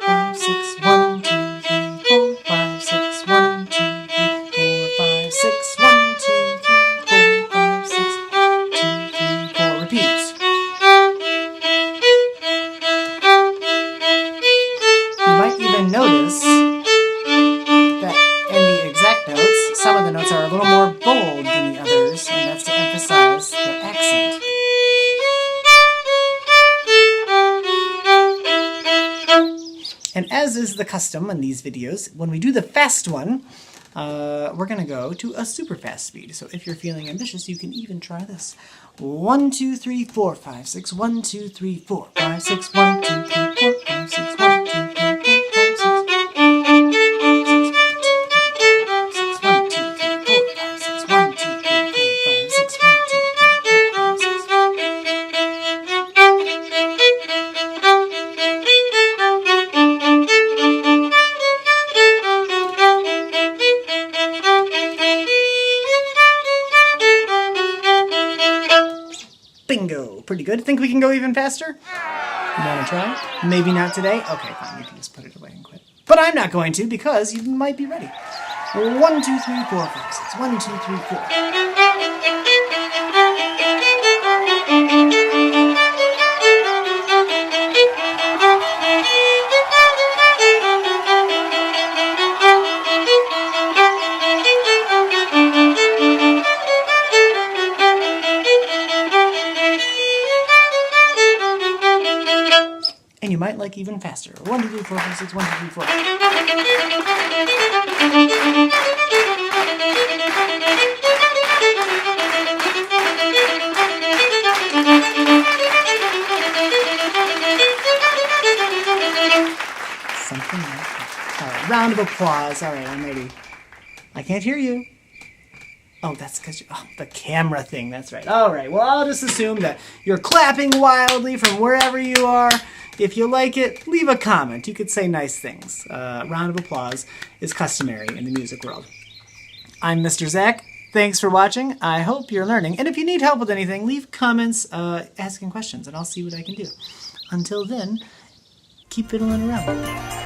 5, 6, 1, 2, 3, 4, 5, 6, 1, 2, 3, 4, 5, 6, 1, 2, 3, 4, 5, 6, 2, 3, 4. Repeat. You might even notice that in the exact notes, some of the notes are a little more bold than the others, and that's to emphasize the accent. And as is the custom in these videos, when we do the fast one, we're going to go to a super fast speed. So if you're feeling ambitious, you can even try this. 1, 2, 3, 4, 5, 6, 1, 2, 3, 4, 5, 6, 1, 2, 3, 4, 5, 6, 1, 2, 3, 4, 5, 6. Bingo! Pretty good. Think we can go even faster? You want to try? Maybe not today? Okay, fine. You can just put it away and quit. But I'm not going to because you might be ready. 1, 2, 3, 4, 5, 6. 1, 2, 3, 4. And you might like even faster. 1, 2, 3, 4, 5, 6, 1, 2, 3, 4. Something like that. All right, round of applause. All right, I'm ready. I can't hear you. Oh, that's because the camera thing. That's right. All right, well, I'll just assume that you're clapping wildly from wherever you are. If you like it, leave a comment. You could say nice things. Round of applause is customary in the music world. I'm Mr. Zach. Thanks for watching. I hope you're learning. And if you need help with anything, leave comments asking questions, and I'll see what I can do. Until then, keep fiddling around.